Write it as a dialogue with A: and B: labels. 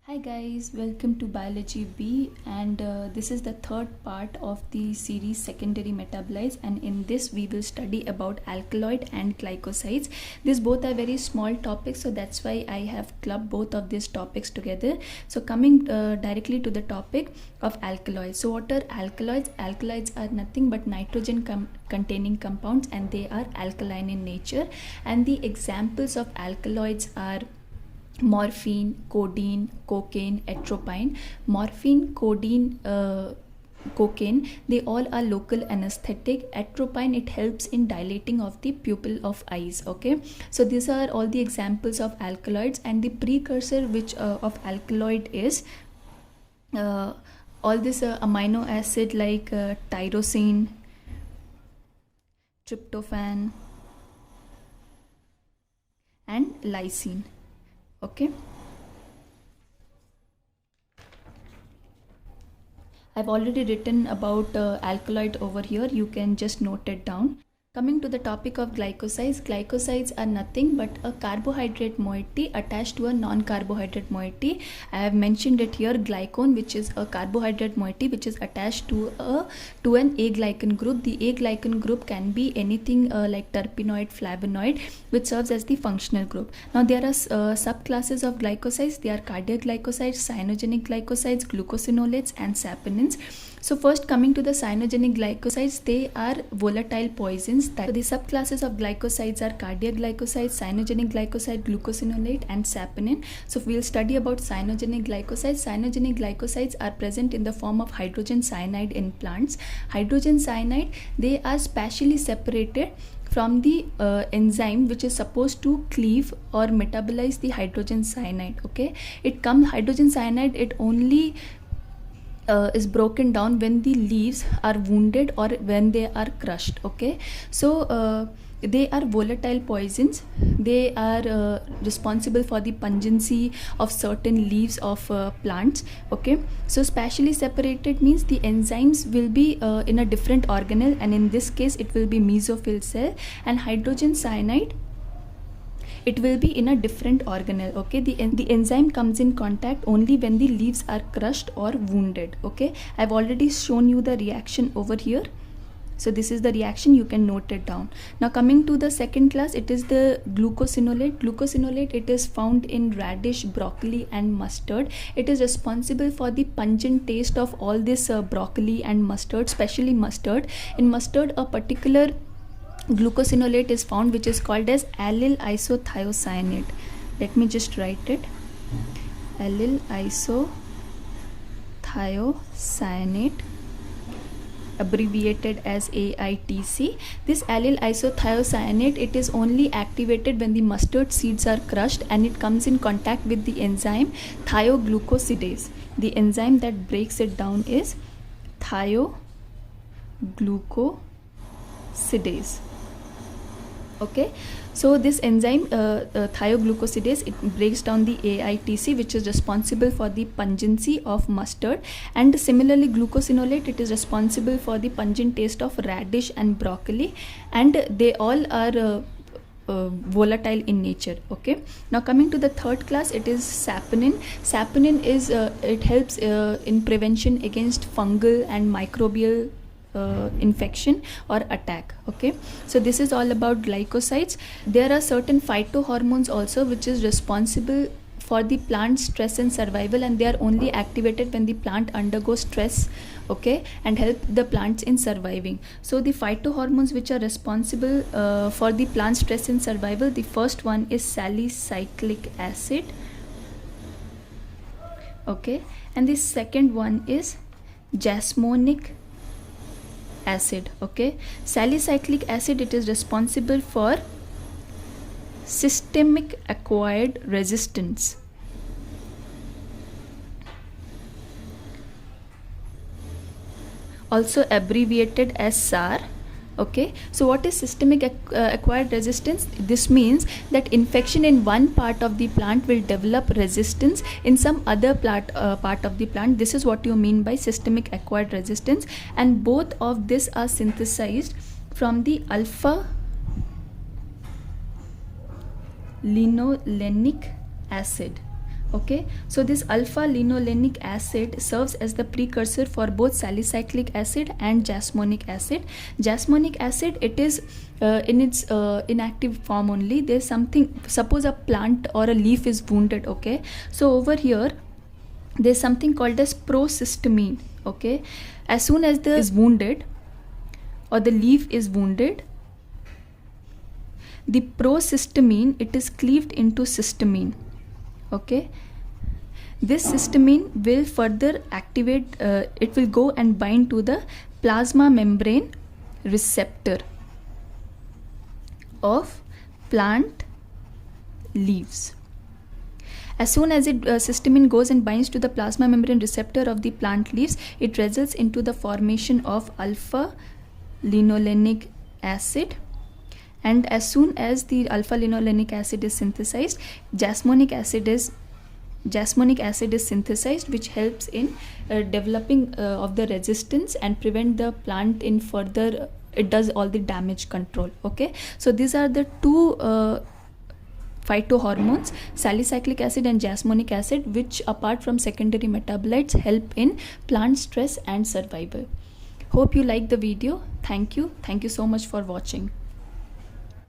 A: Hi guys, welcome to Biology B, and this is the third part of the series Secondary Metabolites, and in this we will study about alkaloid and glycosides. These both are very small topics, so that's why I have clubbed both of these topics together. So coming directly to the topic of alkaloids. So what are alkaloids? Alkaloids are nothing but nitrogen containing compounds, and they are alkaline in nature, and the examples of alkaloids are morphine, codeine, cocaine, atropine. Morphine, codeine, cocaine, they all are local anesthetic. Atropine, it helps in dilating of the pupil of eyes. Okay, so these are all the examples of alkaloids, and the precursor which of alkaloid is all this amino acid like tyrosine, tryptophan, and lysine. Okay, I've already written about alkaloid over here. You can just note it down. Coming to the topic of glycosides, glycosides are nothing but a carbohydrate moiety attached to a non-carbohydrate moiety. I have mentioned it here, glycone, which is a carbohydrate moiety which is attached to an aglycan group. The aglycan group can be anything like terpenoid, flavonoid, which serves as the functional group. Now there are subclasses of glycosides. They are cardiac glycosides, cyanogenic glycosides, glucosinolates, and saponins. So first, coming to the cyanogenic glycosides, they are volatile poisons. So the subclasses of glycosides are cardiac glycosides, cyanogenic glycoside, glucosinolate, and saponin. So we'll study about cyanogenic glycosides. Cyanogenic glycosides are present in the form of hydrogen cyanide in plants. Hydrogen cyanide, they are spatially separated from the enzyme which is supposed to cleave or metabolize the hydrogen cyanide. Okay, hydrogen cyanide, it only is broken down when the leaves are wounded or when they are crushed. Okay, so they are volatile poisons. They are responsible for the pungency of certain leaves of plants. Okay, so spatially separated means the enzymes will be in a different organelle, and in this case it will be mesophyll cell, and hydrogen cyanide, it will be in a different organelle. Okay, the enzyme comes in contact only when the leaves are crushed or wounded. Okay, I've already shown you the reaction over here. So this is the reaction, you can note it down. Now coming to the second class, it is the glucosinolate. Glucosinolate, it is found in radish, broccoli, and mustard. It is responsible for the pungent taste of all this broccoli and mustard, especially mustard. In mustard, a particular glucosinolate is found which is called as allyl isothiocyanate. Let me just write it. Allyl isothiocyanate, abbreviated as AITC. This allyl isothiocyanate, it is only activated when the mustard seeds are crushed and it comes in contact with the enzyme thioglucosidase. The enzyme that breaks it down is thioglucosidase. Okay, so this enzyme thioglucosidase, it breaks down the AITC, which is responsible for the pungency of mustard, and similarly glucosinolate, it is responsible for the pungent taste of radish and broccoli, and they all are volatile in nature. Okay, now coming to the third class, it is saponin. Saponin is it helps in prevention against fungal and microbial infection or attack. Okay, so this is all about glycosides. There are certain phytohormones also which is responsible for the plant stress and survival, and they are only activated when the plant undergoes stress. Okay, and help the plants in surviving. So the phytohormones which are responsible for the plant stress and survival, the first one is salicylic acid. Okay, and the second one is jasmonic acid. Okay, salicylic acid, it is responsible for systemic acquired resistance. Also abbreviated as SAR. Okay, so what is systemic acquired resistance? This means that infection in one part of the plant will develop resistance in some other part of the plant. This is what you mean by systemic acquired resistance, and both of this are synthesized from the alpha linolenic acid. Okay, so this alpha linolenic acid serves as the precursor for both salicylic acid and jasmonic acid. Jasmonic acid, it is in its inactive form only. There's something, suppose a plant or a leaf is wounded, okay, so over here there's something called as procystamine. Okay, as soon as the is wounded or the leaf is wounded, the procystamine, it is cleaved into cysteamine. Okay, this cysteamine will further activate, it will go and bind to the plasma membrane receptor of plant leaves. As soon as cysteamine goes and binds to the plasma membrane receptor of the plant leaves, it results into the formation of alpha linolenic acid. And as soon as the alpha linolenic acid is synthesized, jasmonic acid is synthesized, which helps in developing of the resistance and prevent the plant in further, it does all the damage control. Okay, so these are the two phytohormones, salicylic acid and jasmonic acid, which apart from secondary metabolites help in plant stress and survival. Hope you like the video. Thank you so much for watching.